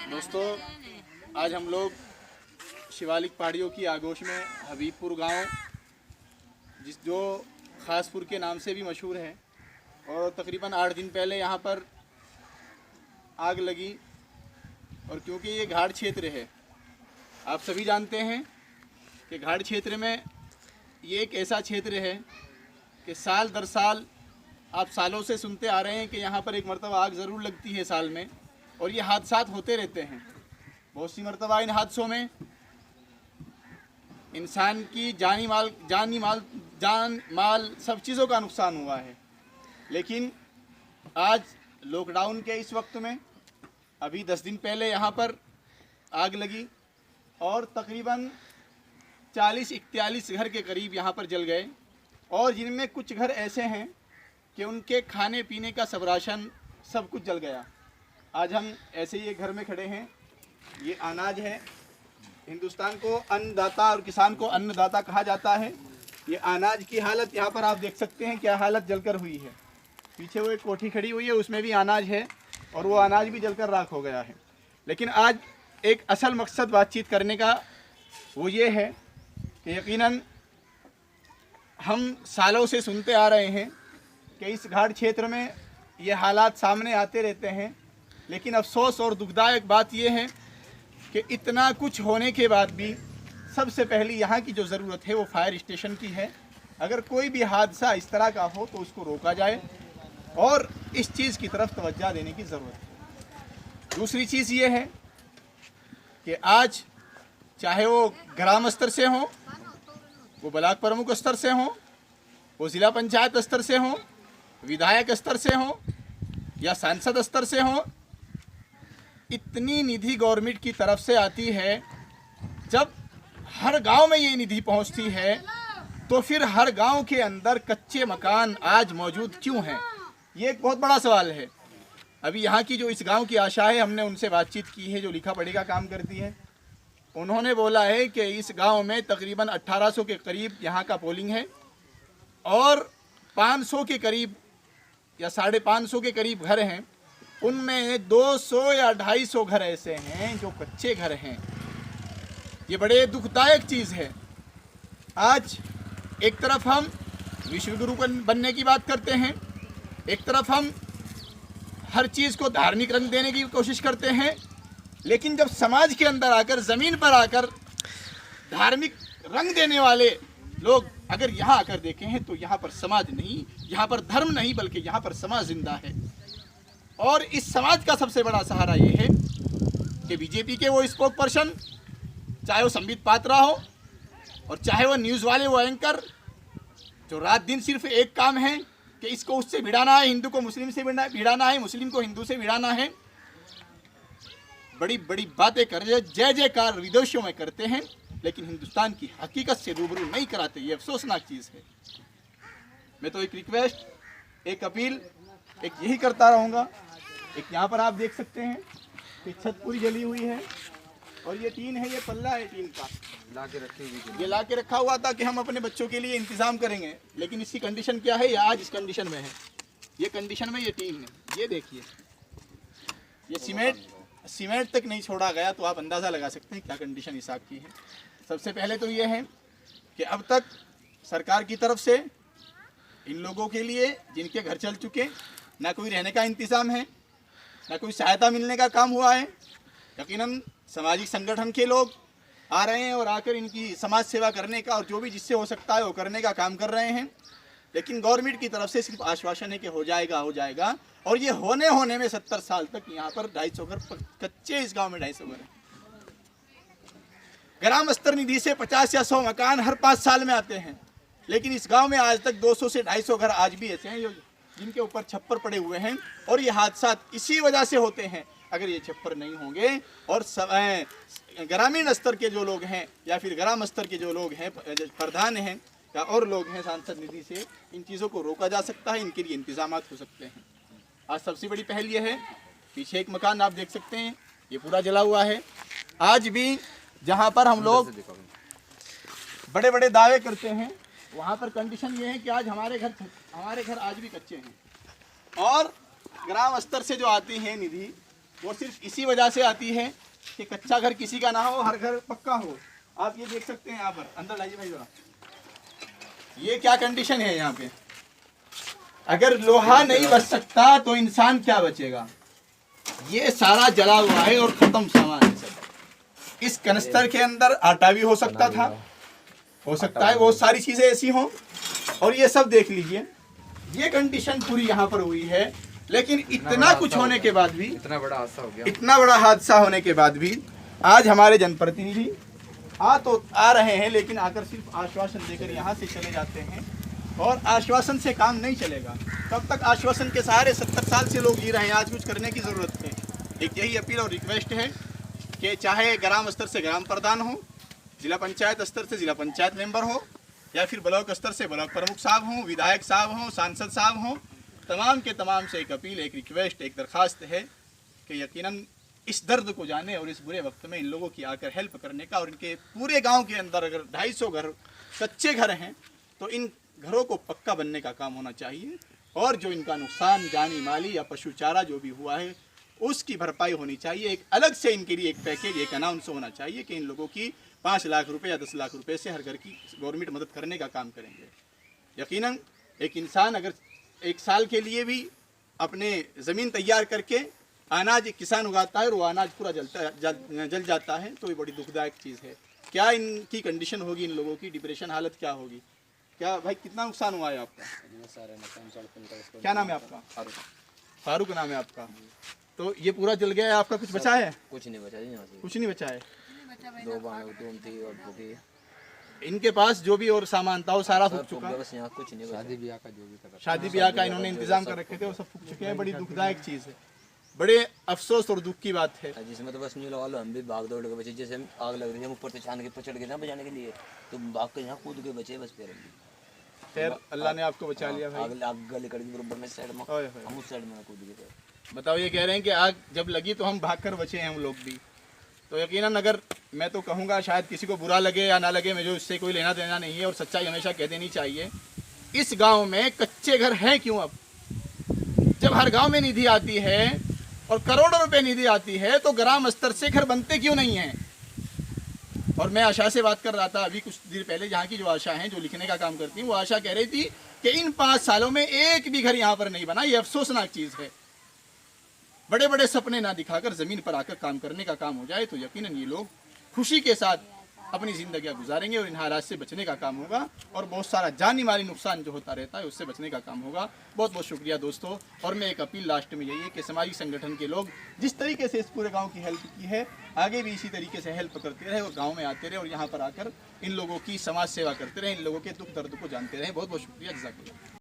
दोस्तों, आज हम लोग शिवालिक पहाड़ियों की आगोश में हबीबपुर गांव, जो खासपुर के नाम से भी मशहूर है, और तकरीबन 8 दिन पहले यहां पर आग लगी। और क्योंकि ये घाट क्षेत्र है, आप सभी जानते हैं कि घाट क्षेत्र में ये एक ऐसा क्षेत्र है कि साल दर साल आप सालों से सुनते आ रहे हैं कि यहाँ पर एक मरतबा आग ज़रूर लगती है साल में, और ये हादसात होते रहते हैं। बहुत सी मरतबा इन हादसों में इंसान की जान माल सब चीज़ों का नुकसान हुआ है। लेकिन आज लॉकडाउन के इस वक्त में अभी 10 दिन पहले यहाँ पर आग लगी और तकरीबन 40-41 घर के करीब यहाँ पर जल गए, और जिनमें कुछ घर ऐसे हैं कि उनके खाने पीने का सब राशन सब कुछ जल गया। आज हम ऐसे ही एक घर में खड़े हैं। ये अनाज है। हिंदुस्तान को अन्नदाता और किसान को अन्नदाता कहा जाता है। ये अनाज की हालत यहाँ पर आप देख सकते हैं, क्या हालत जलकर हुई है। पीछे वो एक कोठी खड़ी हुई है, उसमें भी अनाज है और वो अनाज भी जलकर राख हो गया है। लेकिन आज एक असल मकसद बातचीत करने का वो ये है कि यकीनन हम सालों से सुनते आ रहे हैं कि इस घाट क्षेत्र में ये हालात सामने आते रहते हैं। लेकिन अफसोस और दुखदायक बात यह है कि इतना कुछ होने के बाद भी सबसे पहली यहाँ की जो ज़रूरत है वो फायर स्टेशन की है। अगर कोई भी हादसा इस तरह का हो तो उसको रोका जाए और इस चीज़ की तरफ तवज्जो देने की ज़रूरत है। दूसरी चीज़ ये है कि आज चाहे वो ग्राम स्तर से हो, वो ब्लॉक प्रमुख स्तर से हो, वो ज़िला पंचायत स्तर से हो, विधायक स्तर से हो या सांसद स्तर से हो, इतनी निधि गवर्नमेंट की तरफ से आती है। जब हर गांव में ये निधि पहुंचती है तो फिर हर गांव के अंदर कच्चे मकान आज मौजूद क्यों हैं? ये एक बहुत बड़ा सवाल है। अभी यहाँ की जो इस गांव की आशा है, हमने उनसे बातचीत की है, जो लिखा पढ़ी का काम करती है। उन्होंने बोला है कि इस गांव में तकरीबन 1800 के करीब यहाँ का पोलिंग है और 500 के करीब या 550 के करीब घर हैं। उनमें 200 या 250 घर ऐसे हैं जो कच्चे घर हैं। ये बड़े दुखदायक चीज़ है। आज एक तरफ हम विश्व गुरु बनने की बात करते हैं, एक तरफ हम हर चीज़ को धार्मिक रंग देने की कोशिश करते हैं, लेकिन जब समाज के अंदर आकर, ज़मीन पर आकर धार्मिक रंग देने वाले लोग अगर यहाँ आकर देखें हैं तो यहाँ पर समाज नहीं, यहाँ पर धर्म नहीं, बल्कि यहाँ पर समाज जिंदा है। और इस समाज का सबसे बड़ा सहारा ये है कि बीजेपी के वो स्पोक पर्सन, चाहे वो संबित पात्रा हो और चाहे वो न्यूज़ वाले वो एंकर, जो रात दिन सिर्फ एक काम है कि इसको उससे भिड़ाना है, हिंदू को मुस्लिम से भिड़ाना है, मुस्लिम को हिंदू से भिड़ाना है। बड़ी बड़ी बातें कर जय जयकार विदेशों में करते हैं, लेकिन हिंदुस्तान की हकीकत से रूबरू नहीं कराते। ये अफसोसनाक चीज़ है। मैं तो एक रिक्वेस्ट, एक अपील, एक यही करता रहूँगा। एक यहाँ पर आप देख सकते हैं कि छत पूरी जली हुई है और ये टीन है, ये पल्ला है टीन का, ये ला के रखा हुआ था कि हम अपने बच्चों के लिए इंतज़ाम करेंगे। लेकिन इसकी कंडीशन क्या है? ये आज इस कंडीशन में है। ये कंडीशन में ये टीन है, ये देखिए, ये सीमेंट तक नहीं छोड़ा गया, तो आप अंदाज़ा लगा सकते हैं क्या कंडीशन इस आग की है। सबसे पहले तो ये है कि अब तक सरकार की तरफ से इन लोगों के लिए जिनके घर चल चुके, ना कोई रहने का इंतज़ाम है, ना कोई सहायता मिलने का काम हुआ है। यकीनन सामाजिक संगठन के लोग आ रहे हैं और आकर इनकी समाज सेवा करने का और जो भी जिससे हो सकता है वो करने का काम कर रहे हैं। लेकिन गवर्नमेंट की तरफ से सिर्फ आश्वासन है कि हो जाएगा, और ये होने में 70 साल तक यहाँ पर 250 घर कच्चे, इस गांव में 250 घर। ग्राम स्तर निधि से 50 या 100 मकान हर 5 साल में आते हैं, लेकिन इस गांव में आज तक 200 से 250 घर आज भी ऐसे हैं जिनके ऊपर छप्पर पड़े हुए हैं। और ये हादसा इसी वजह से होते हैं। अगर ये छप्पर नहीं होंगे और ग्रामीण स्तर के जो लोग हैं या फिर ग्राम स्तर के जो लोग हैं, प्रधान हैं या और लोग हैं, सांसद निधि से इन चीज़ों को रोका जा सकता है, इनके लिए इंतजाम हो सकते हैं। आज सबसे बड़ी पहल ये है, पीछे एक मकान आप देख सकते हैं, ये पूरा जला हुआ है। आज भी जहाँ पर हम लोग बड़े बड़े दावे करते हैं, वहाँ पर कंडीशन ये है कि आज हमारे घर आज भी कच्चे हैं। और ग्राम स्तर से जो आती है निधि, वो सिर्फ इसी वजह से आती है कि कच्चा घर किसी का ना हो, हर घर पक्का हो। आप ये देख सकते हैं यहाँ पर, अंदर लाइए भाई जरा, ये क्या कंडीशन है यहाँ पे। अगर लोहा नहीं बच सकता तो इंसान क्या बचेगा। ये सारा जला हुआ है और खत्म सामान है सब। इस कनस्तर के अंदर आटा भी हो सकता था, हो सकता है बहुत सारी चीजें ऐसी हों, और ये सब देख लीजिए, ये कंडीशन पूरी यहाँ पर हुई है। लेकिन इतना कुछ होने के बाद भी, इतना बड़ा हादसा हो गया, इतना बड़ा हादसा होने के बाद भी आज हमारे जनप्रतिनिधि आ रहे हैं, लेकिन आकर सिर्फ आश्वासन देकर यहाँ से चले जाते हैं। और आश्वासन से काम नहीं चलेगा। कब तक आश्वासन के सहारे 70 साल से लोग जी रहे हैं। आज कुछ करने की ज़रूरत है। एक यही अपील और रिक्वेस्ट है कि चाहे ग्राम स्तर से ग्राम प्रधान हो, जिला पंचायत स्तर से जिला पंचायत मेंबर हो, या फिर ब्लॉक स्तर से ब्लॉक प्रमुख साहब हों, विधायक साहब हों, सांसद साहब हों, तमाम के तमाम से एक अपील, एक रिक्वेस्ट, एक दरख्वास्त है कि यकीनन इस दर्द को जाने और इस बुरे वक्त में इन लोगों की आकर हेल्प करने का। और इनके पूरे गांव के अंदर अगर 250 घर कच्चे घर हैं तो इन घरों को पक्का बनने का काम होना चाहिए। और जो इनका नुकसान जानी माली या पशु चारा जो भी हुआ है उसकी भरपाई होनी चाहिए। एक अलग से इनके लिए एक पैकेज, एक अनाउंस होना चाहिए कि इन लोगों की 5 लाख रुपए या 10 लाख रुपए से हर घर की गवर्नमेंट मदद करने का काम करेंगे। यकीनन एक इंसान अगर 1 साल के लिए भी अपने ज़मीन तैयार करके अनाज किसान उगाता है और वो अनाज पूरा जल जाता है तो ये बड़ी दुखदायक चीज़ है। क्या इनकी कंडीशन होगी, इन लोगों की डिप्रेशन हालत क्या होगी। क्या भाई कितना नुकसान हुआ है आपका? क्या नाम है आपका? फारूक नाम है आपका। तो ये पूरा जल गया है, आपका कुछ बचा है? कुछ नहीं बचा जी, यहाँ से कुछ नहीं बचा है। 2 बाण थी और भूखी। इनके पास जो भी और सामान था वो सारा फूक चुका है। बस यहाँ कुछ नहीं बचा। शादी ब्याह का जो भी था, शादी ब्याह का इन्होंने इंतजाम कर रखे थे वो सब फूक चुके हैं। बड़ी दुखदायक चीज़ है, बड़े अफसोस और दुख की बात है। जिसमें तो बस नहीं लगा लो, हम भी भाग दौड़ के बचे। जैसे हम आग लग रही है, हम ऊपर से छान के पचड़ गए ना बजाने के लिए, तो भाग के यहाँ कूद के बचे बस। खैर अल्लाह ने आपको बचा लिया भाई। आग गली कड़ी बराबर में साइड में, हम उस साइड में कूद गए। बताओ, ये कह रहे हैं कि आग जब लगी तो हम भागकर बचे हैं हम लोग भी। तो यकीनन अगर मैं तो कहूँगा, शायद किसी को बुरा लगे या ना लगे, मुझे इससे कोई लेना देना नहीं है और सच्चाई हमेशा कह देनी चाहिए। इस गांव में कच्चे घर हैं क्यों? अब जब हर गांव में निधि आती है और करोड़ों रुपए निधि आती है तो ग्राम स्तर से घर बनते क्यों नहीं हैं? और मैं आशा से बात कर रहा था अभी कुछ देर पहले, जहाँ की जो आशा हैं, जो लिखने का काम करती हैं, वो आशा कह रही थी कि इन 5 सालों में एक भी घर यहाँ पर नहीं बना। ये अफसोसनाक चीज़ है। बड़े बड़े सपने ना दिखाकर ज़मीन पर आकर काम करने का काम हो जाए तो यकीनन ये लोग खुशी के साथ अपनी ज़िंदगियाँ गुजारेंगे और इन हालात से बचने का काम होगा और बहुत सारा जानी माली नुकसान जो होता रहता है उससे बचने का काम होगा। बहुत बहुत शुक्रिया दोस्तों। और मैं एक अपील लास्ट में यही है कि सामाजिक संगठन के लोग जिस तरीके से इस पूरे गांव की हेल्प की है, आगे भी इसी तरीके से हेल्प करते रहे और गांव में आते रहे और यहाँ पर आकर इन लोगों की समाज सेवा करते रहे, इन लोगों के दुख दर्द को जानते रहे। बहुत बहुत शुक्रिया। जज़ाकल्लाह।